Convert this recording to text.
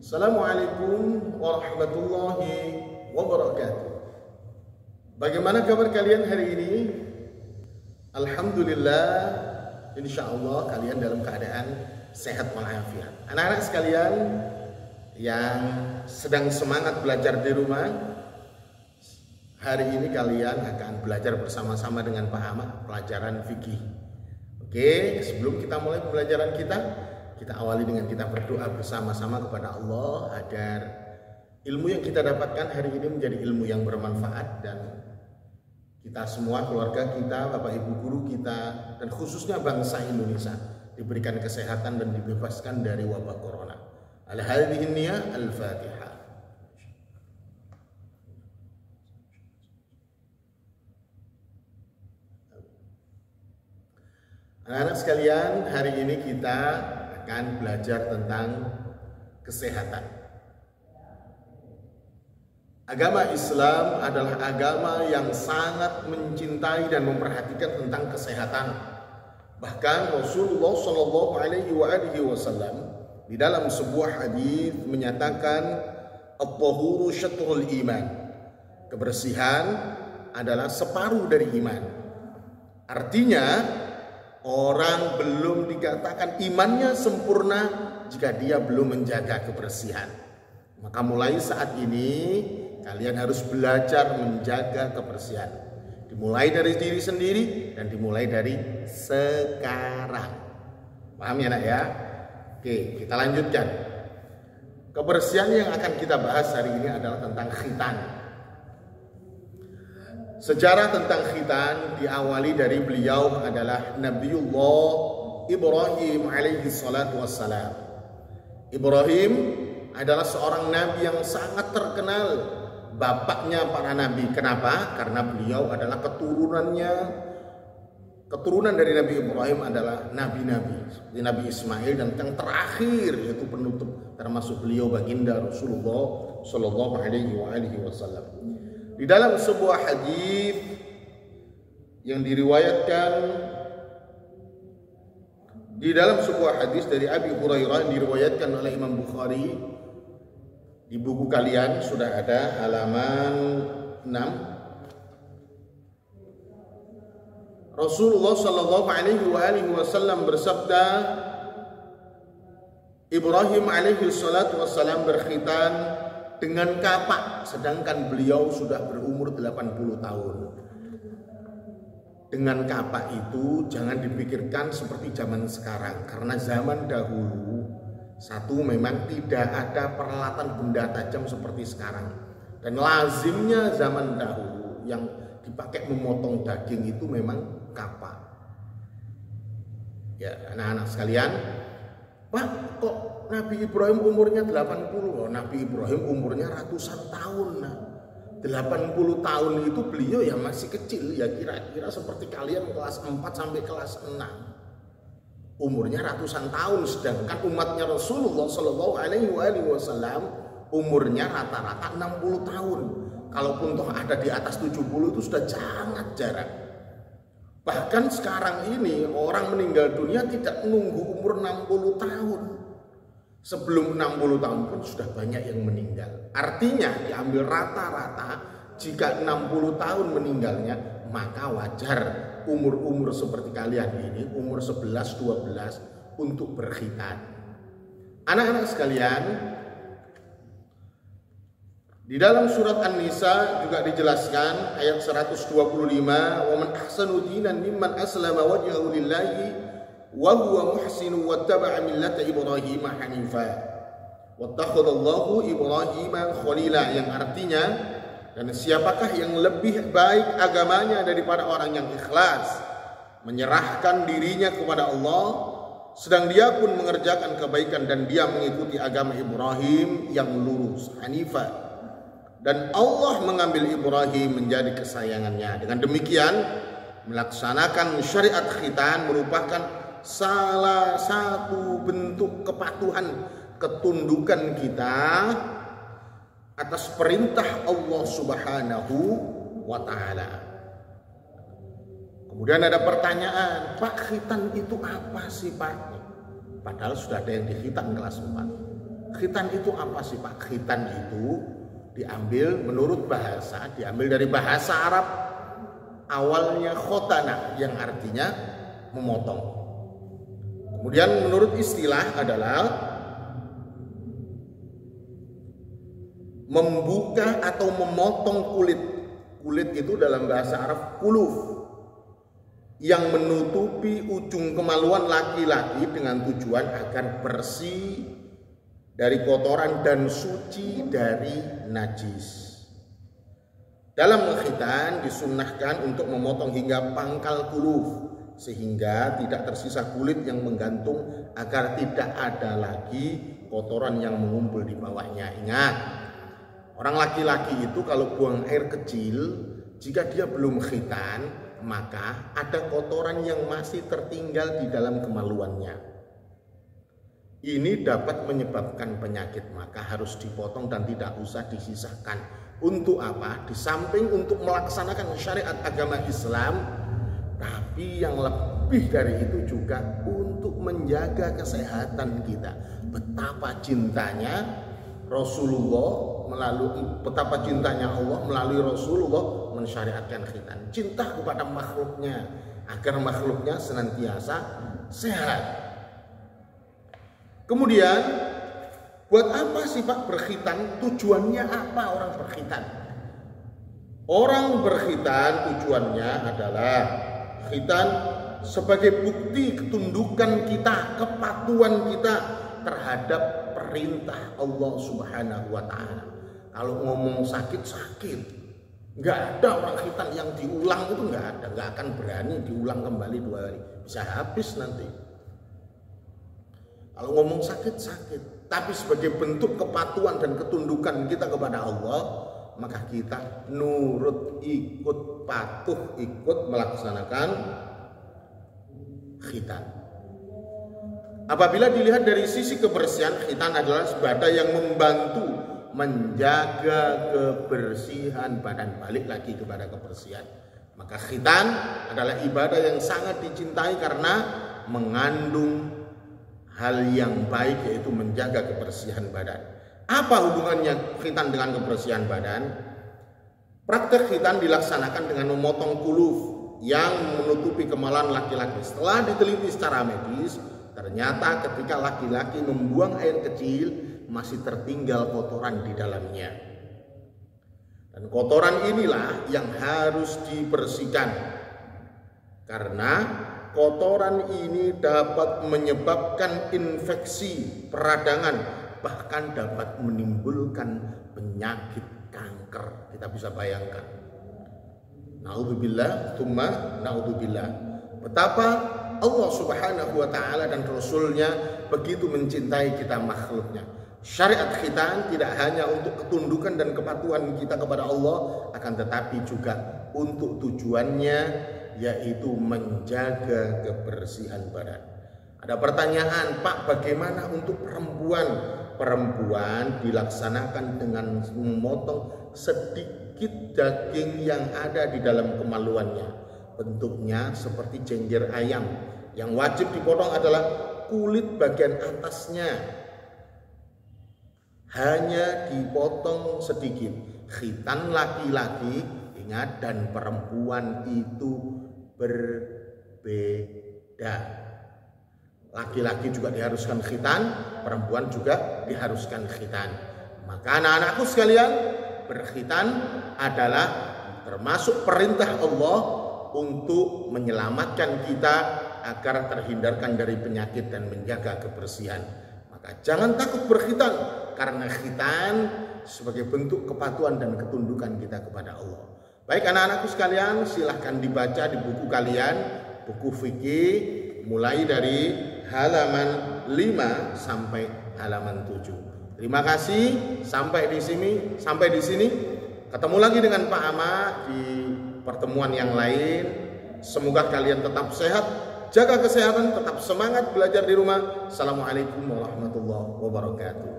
Assalamualaikum warahmatullahi wabarakatuh. Bagaimana kabar kalian hari ini? Alhamdulillah, insya Allah kalian dalam keadaan sehat walafiat. Anak-anak sekalian yang sedang semangat belajar di rumah, hari ini kalian akan belajar bersama-sama dengan Pak Ahmad pelajaran fikih. Oke, sebelum kita mulai pembelajaran kita awali dengan kita berdoa bersama-sama kepada Allah agar ilmu yang kita dapatkan hari ini menjadi ilmu yang bermanfaat dan kita semua, keluarga kita, Bapak Ibu guru kita, dan khususnya bangsa Indonesia diberikan kesehatan dan dibebaskan dari wabah corona. Al-hadhihi niyah al-Fatihah. Anak-anak sekalian, hari ini kita akan belajar tentang kesehatan. Agama Islam adalah agama yang sangat mencintai dan memperhatikan tentang kesehatan. Bahkan Rasulullah Shallallahu Alaihi Wasallam di dalam sebuah hadis menyatakan, "At-tahuru syatrul iman." Kebersihan adalah separuh dari iman. Artinya, orang belum dikatakan imannya sempurna jika dia belum menjaga kebersihan. Maka mulai saat ini kalian harus belajar menjaga kebersihan. Dimulai dari diri sendiri dan dimulai dari sekarang. Paham ya nak ya? Oke, kita lanjutkan. Kebersihan yang akan kita bahas hari ini adalah tentang khitan. Sejarah tentang khitan diawali dari beliau adalah Nabiullah Ibrahim alaihi salatu wassalam. Ibrahim adalah seorang nabi yang sangat terkenal, bapaknya para nabi. Kenapa? Karena beliau adalah keturunan dari Nabi Ibrahim adalah nabi-nabi seperti Nabi Ismail, dan yang terakhir yaitu penutup termasuk beliau baginda Rasulullah Shallallahu Alaihi Wasallam. Di dalam sebuah hadis yang diriwayatkan dari Abi Hurairah, diriwayatkan oleh Imam Bukhari, di buku kalian sudah ada halaman 6. Rasulullah Shallallahu Alaihi Wasallam bersabda, Ibrahim alaihi salatu wassalam berkhitan dengan kapak, sedangkan beliau sudah berumur 80 tahun. Dengan kapak itu jangan dipikirkan seperti zaman sekarang, karena zaman dahulu satu memang tidak ada peralatan benda tajam seperti sekarang, dan lazimnya zaman dahulu yang dipakai memotong daging itu memang kapak. Ya, anak-anak sekalian, Pak, kok Nabi Ibrahim umurnya 80? Oh, Nabi Ibrahim umurnya ratusan tahun. 80 tahun itu beliau ya masih kecil, ya kira-kira seperti kalian kelas 4 sampai kelas 6. Umurnya ratusan tahun, sedangkan umatnya Rasulullah Shallallahu Alaihi Wasallam umurnya rata-rata 60 tahun. Kalaupun toh ada di atas 70 itu sudah sangat jarang. Bahkan sekarang ini orang meninggal dunia tidak menunggu umur 60 tahun. Sebelum 60 tahun pun sudah banyak yang meninggal. Artinya diambil rata-rata, jika 60 tahun meninggalnya, maka wajar umur-umur seperti kalian ini, umur 11-12 untuk berkhitan. Anak-anak sekalian, di dalam surat An-Nisa juga dijelaskan ayat 125, "Wa man ahsanu dinan mimman aslama wajhahu lillahi wa huwa muhsinu wattaba'a millata Ibrahim hanifa wattakhadallahu Ibrahim khalila," yang artinya, dan siapakah yang lebih baik agamanya daripada orang yang ikhlas menyerahkan dirinya kepada Allah sedang dia pun mengerjakan kebaikan dan dia mengikuti agama Ibrahim yang lurus, hanifa, dan Allah mengambil Ibrahim menjadi kesayangannya. Dengan demikian, melaksanakan syariat khitan merupakan salah satu bentuk kepatuhan, ketundukan kita atas perintah Allah Subhanahu wa Ta'ala. Kemudian ada pertanyaan, Pak, khitan itu apa sih Pak? Padahal sudah ada yang dikhitan kelas 4. Khitan itu apa sih Pak? Khitan itu diambil menurut bahasa, diambil dari bahasa Arab, awalnya khotana yang artinya memotong. Kemudian menurut istilah adalah membuka atau memotong kulit. Kulit itu dalam bahasa Arab kuluf, yang menutupi ujung kemaluan laki-laki dengan tujuan agar bersih dari kotoran dan suci dari najis. Dalam khitan disunnahkan untuk memotong hingga pangkal kuluf sehingga tidak tersisa kulit yang menggantung agar tidak ada lagi kotoran yang mengumpul di bawahnya. Ingat, orang laki-laki itu kalau buang air kecil, jika dia belum khitan, maka ada kotoran yang masih tertinggal di dalam kemaluannya. Ini dapat menyebabkan penyakit, maka harus dipotong dan tidak usah disisakan. Untuk apa? Di samping untuk melaksanakan syariat agama Islam, tapi yang lebih dari itu juga untuk menjaga kesehatan kita. Betapa cintanya Rasulullah betapa cintanya Allah melalui Rasulullah mensyariatkan khitan. Cinta kepada makhluknya agar makhluknya senantiasa sehat. Kemudian, buat apa sih Pak berkhitan? Tujuannya apa orang berkhitan? Orang berkhitan tujuannya adalah khitan sebagai bukti ketundukan kita, kepatuhan kita terhadap perintah Allah Subhanahu wa Ta'ala. Kalau ngomong sakit, nggak ada orang khitan yang diulang itu, nggak ada, nggak akan berani diulang kembali 2 hari, bisa habis nanti. Kalau ngomong sakit, tapi sebagai bentuk kepatuhan dan ketundukan kita kepada Allah, maka kita nurut, ikut, patuh, ikut melaksanakan khitan. Apabila dilihat dari sisi kebersihan, khitan adalah ibadah yang membantu menjaga kebersihan badan. Balik lagi kepada kebersihan. Maka khitan adalah ibadah yang sangat dicintai karena mengandung hal yang baik, yaitu menjaga kebersihan badan. Apa hubungannya khitan dengan kebersihan badan? Praktek khitan dilaksanakan dengan memotong kuluf yang menutupi kemaluan laki-laki. Setelah diteliti secara medis, ternyata ketika laki-laki membuang air kecil masih tertinggal kotoran di dalamnya. Dan kotoran inilah yang harus dibersihkan. Karena kotoran ini dapat menyebabkan infeksi peradangan, bahkan dapat menimbulkan penyakit kanker. Kita bisa bayangkan. Naudzubillah, tsumma naudzubillah. Betapa Allah Subhanahu wa Ta'ala dan Rasulnya begitu mencintai kita makhluknya. Syariat khitan tidak hanya untuk ketundukan dan kepatuhan kita kepada Allah, akan tetapi juga untuk tujuannya, yaitu menjaga kebersihan badan. Ada pertanyaan, Pak, bagaimana untuk perempuan? Perempuan dilaksanakan dengan memotong sedikit daging yang ada di dalam kemaluannya. Bentuknya seperti jengger ayam. Yang wajib dipotong adalah kulit bagian atasnya. Hanya dipotong sedikit. Khitan laki-laki, ingat, dan perempuan itu berbeda. Laki-laki juga diharuskan khitan, perempuan juga diharuskan khitan. Maka anak-anakku sekalian, berkhitan adalah termasuk perintah Allah untuk menyelamatkan kita agar terhindarkan dari penyakit dan menjaga kebersihan. Maka jangan takut berkhitan, karena khitan sebagai bentuk kepatuhan dan ketundukan kita kepada Allah. Baik anak-anakku sekalian, silahkan dibaca di buku kalian, buku fikih, mulai dari halaman 5 sampai halaman 7. Terima kasih, sampai di sini. Ketemu lagi dengan Pak Ama di pertemuan yang lain. Semoga kalian tetap sehat, jaga kesehatan, tetap semangat belajar di rumah. Assalamualaikum warahmatullahi wabarakatuh.